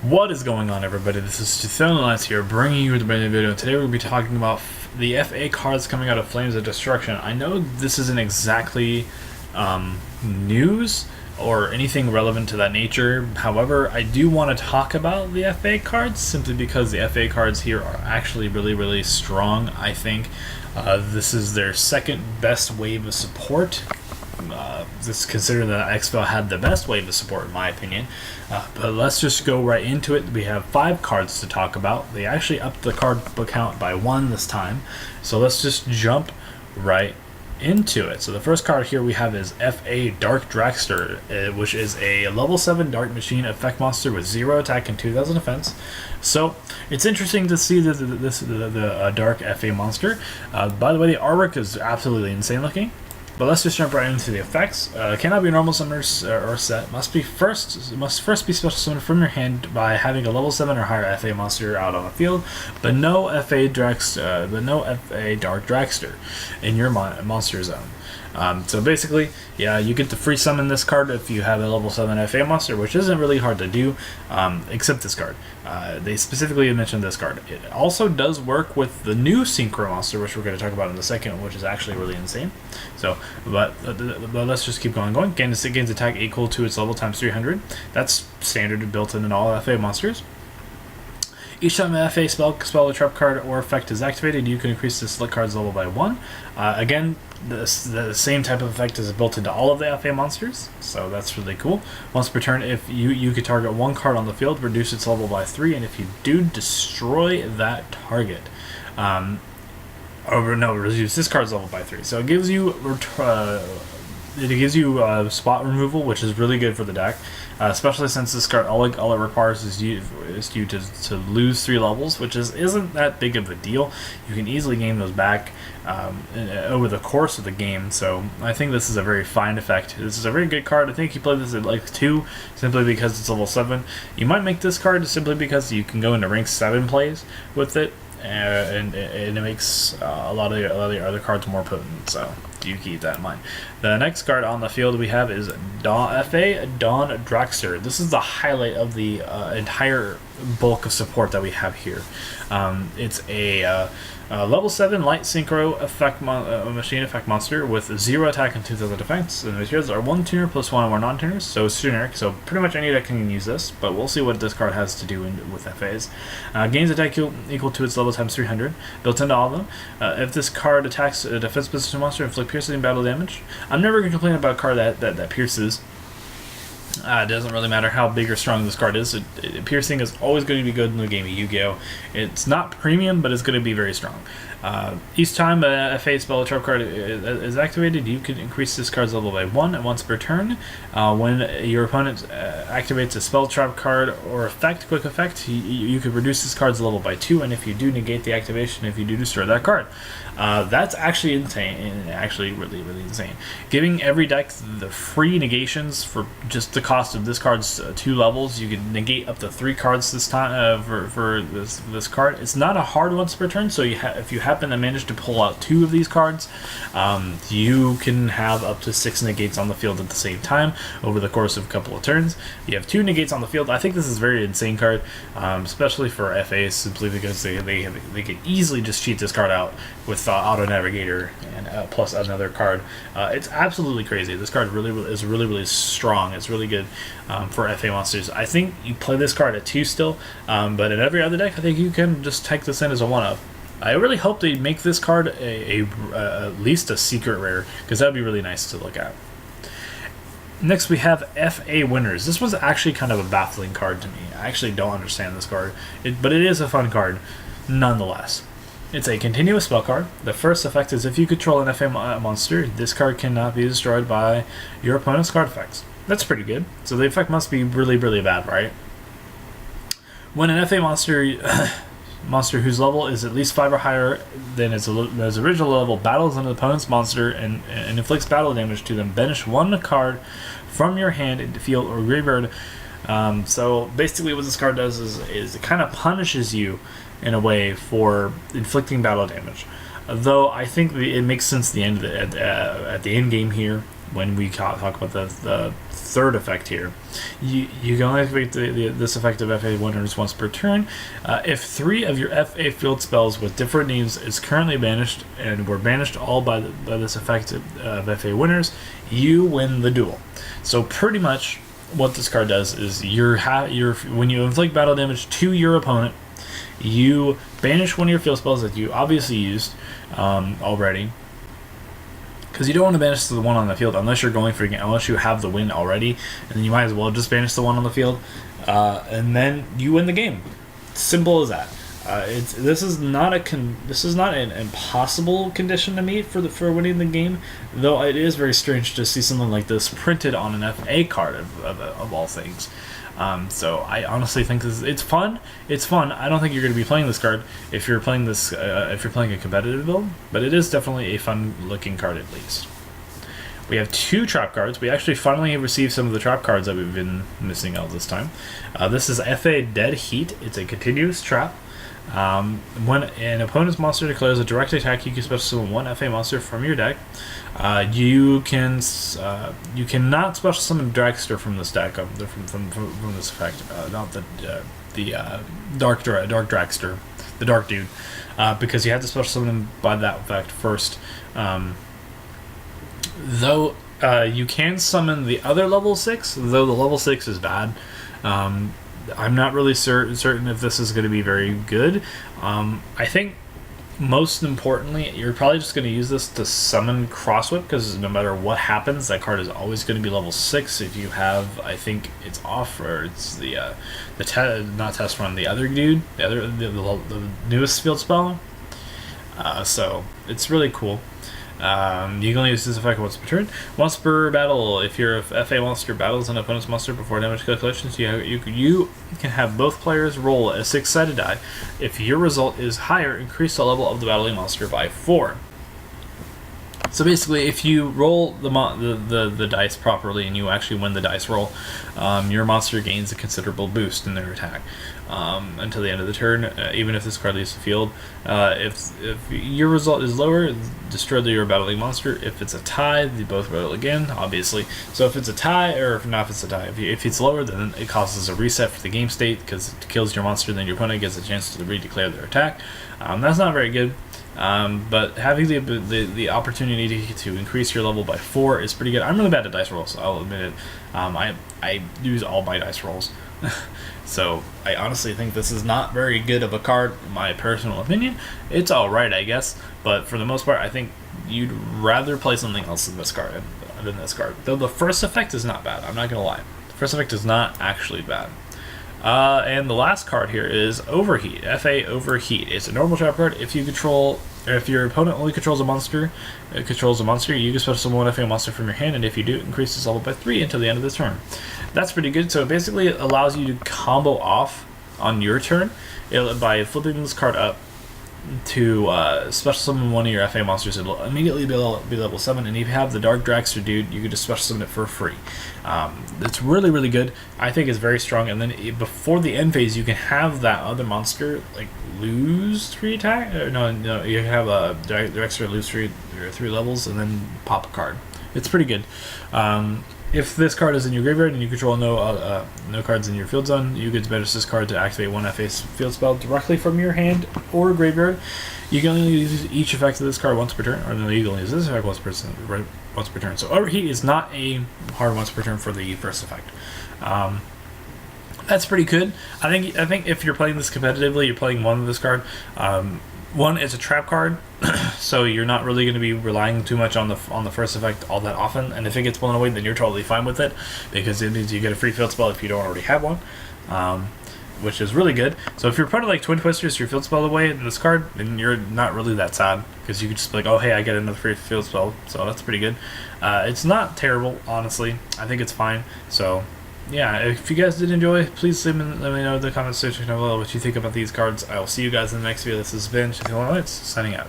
What is going on, everybody? This is Lance here, bringing you the brand new video. Today we're going to be talking about the FA cards coming out of Flames of Destruction. I know this isn't exactly news or anything relevant to that nature. However, I do want to talk about the FA cards simply because the FA cards here are actually really strong. I think this is their second best wave of support. This considering that XFL had the best wave of support in my opinion, but let's just go right into it. We have 5 cards to talk about. They actually upped the card count by 1 this time, so let's just jump right into it. So the first card here we have is FA Dark Dragster, which is a level 7 Dark Machine effect monster with 0 attack and 2000 defense. So it's interesting to see the Dark FA monster. By the way, the artwork is absolutely insane looking. But let's just jump right into the effects. Cannot be normal summoners or set. Must first be special summoned from your hand by having a level 7 or higher FA monster out on the field, but no FA Dark Dragster in your monster zone. So basically, yeah, you get to free summon this card if you have a level 7 FA monster, which isn't really hard to do, except this card. They specifically mentioned this card. It also does work with the new Synchro monster, which we're going to talk about in a second, which is actually really insane. So, but let's just keep going. Gains attack equal to its level times 300. That's standard and built in all FA monsters. Each time an FA spell, a trap card, or effect is activated, you can increase the select card's level by 1. Again, the same type of effect is built into all of the FA monsters, so that's really cool. Once per turn, if you could target 1 card on the field, reduce its level by 3, and if you do, destroy that target. Reduce this card's level by 3. So it gives you spot removal, which is really good for the deck, especially since this card all it requires is you to lose 3 levels, which isn't that big of a deal. You can easily gain those back over the course of the game. So I think this is a very fine effect. This is a very good card. I think you play this at like 2 simply because it's level 7. You might make this card simply because you can go into rank 7 plays with it, and it makes a lot of the other cards more potent. So you keep that in mind. The next card on the field we have is FA Dragster. This is the highlight of the entire bulk of support that we have here. It's a level 7 light synchro effect machine effect monster with 0 attack and 2000 defense. And the materials are 1 tuner plus 1 more non-tuners, so it's generic. So pretty much any deck can use this, but we'll see what this card has to do with FAs. Gains attack equal to its level times 300, built into all of them. If this card attacks a defense position monster, inflict piercing battle damage. I'm never going to complain about a card that pierces. It doesn't really matter how big or strong this card is. Piercing is always going to be good in the game of Yu-Gi-Oh! It's not premium, but it's going to be very strong. Each time a FA spell or trap card is activated, you can increase this card's level by 1 once per turn. When your opponent activates a spell, trap card, or quick effect, you could reduce this card's level by 2, and if you do, negate the activation if you do destroy that card. That's actually insane, and actually really insane. Giving every deck the free negations for just the cost of this card's 2 levels. You can negate up to 3 cards this time for this card. It's not a hard once per turn, so if you happen to manage to pull out 2 of these cards, you can have up to 6 negates on the field at the same time over the course of a couple of turns. You have 2 negates on the field. I think this is a very insane card, especially for FAs, simply because they can easily just cheat this card out with Auto Navigator and plus another card. It's absolutely crazy. This card is really strong. It's really good for FA monsters. I think you play this card at 2 still, but in every other deck, I think you can just take this in as a 1-up. I really hope they make this card at least a secret rare, because that would be really nice to look at. Next we have FA Winners. This was actually kind of a baffling card to me. I actually don't understand this card, but it is a fun card nonetheless. It's a continuous spell card. The first effect is if you control an FA monster, this card cannot be destroyed by your opponent's card effects. That's pretty good. So the effect must be really bad, right? When an FA monster whose level is at least 5 or higher than its original level battles an opponent's monster and inflicts battle damage to them, banish 1 card from your hand into field or graveyard. So basically what this card does is it kind of punishes you in a way for inflicting battle damage. Though I think it makes sense at the end game here. when we talk about the third effect here. You can only activate this effect of FA winners once per turn. If 3 of your FA field spells with different names is currently banished and were banished all by this effect of FA winners, you win the duel. So pretty much what this card does is when you inflict battle damage to your opponent, you banish one of your field spells that you obviously used already, because you don't want to banish the one on the field unless you're going for unless you have the win already, and then you might as well just banish the one on the field, and then you win the game. Simple as that. This is not an impossible condition to meet for winning the game, though it is very strange to see something like this printed on an FA card of all things. So I honestly think it's fun. It's fun. I don't think you're going to be playing this card if you're playing this if you're playing a competitive build, but it is definitely a fun looking card at least. We have 2 trap cards. We actually finally received some of the trap cards that we've been missing all this time. This is FA Dead Heat. It's a continuous trap. When an opponent's monster declares a direct attack, you can special summon 1 FA monster from your deck. You cannot special summon Dragster from this deck, from this effect. Not the Dark Dragster, the Dark Dude, because you have to special summon him by that effect first. Though you can summon the other level 6, though the level 6 is bad. I'm not really certain if this is going to be very good. I think most importantly, you're probably just going to use this to summon Crosswhip, because no matter what happens, that card is always going to be level 6 if you have, I think it's off, or it's not test run, the other dude, the newest field spell. So it's really cool. You can only use this effect once per turn. Once per battle, if your FA monster battles an opponent's monster before damage calculations, you can have both players roll a 6-sided die. If your result is higher, increase the level of the battling monster by 4. So basically, if you roll the dice properly and you actually win the dice roll, your monster gains a considerable boost in their attack until the end of the turn, even if this card leaves the field. If your result is lower, destroy your battling monster. If it's a tie, they both battle again, obviously. So if it's a tie, or if not, if it's a tie, if it's lower, then it causes a reset for the game state, because it kills your monster, then your opponent gets a chance to redeclare their attack. That's not very good. But having the opportunity to increase your level by 4 is pretty good. I'm really bad at dice rolls, I'll admit it. I use all my dice rolls. So I honestly think this is not very good of a card, in my personal opinion. It's alright, I guess, but for the most part, I think you'd rather play something else than this card. Though the first effect is not bad, I'm not going to lie. The first effect is not actually bad. And the last card here is Overheat. FA Overheat. It's a normal trap card. If your opponent only controls a monster, you can special summon 1 FA monster from your hand, and if you do, it increases level by 3 until the end of the turn. That's pretty good. So it basically allows you to combo off on your turn by flipping this card up to special summon 1 of your FA monsters. It'll immediately be level 7, and if you have the Dark Dragster dude, you can just special summon it for free. It's really, really good. I think it's very strong, and then before the end phase, you can have that other monster like lose 3 attack. No, you can have a Dragster lose 3 levels, and then pop a card. It's pretty good. If this card is in your graveyard and you control no cards in your field zone, you can banish this card to activate 1 FA field spell directly from your hand or graveyard. You can only use each effect of this card once per turn, or no, you can only use this effect once per turn. So Overheat is not a hard once per turn for the first effect. That's pretty good. I think if you're playing this competitively, you're playing 1 of this card. 1, it's a trap card, so you're not really going to be relying too much on the first effect all that often. And if it gets blown away, then you're totally fine with it, because it means you get a free field spell if you don't already have one, which is really good. So if you're putting like Twin Twisters, your field spell away in this card, then you're not really that sad, because you can just be like, oh hey, I get another free field spell. So that's pretty good. It's not terrible, honestly. I think it's fine. So yeah, if you guys did enjoy, please let me know in the comment section down below what you think about these cards. I will see you guys in the next video. This has been Lights, signing out.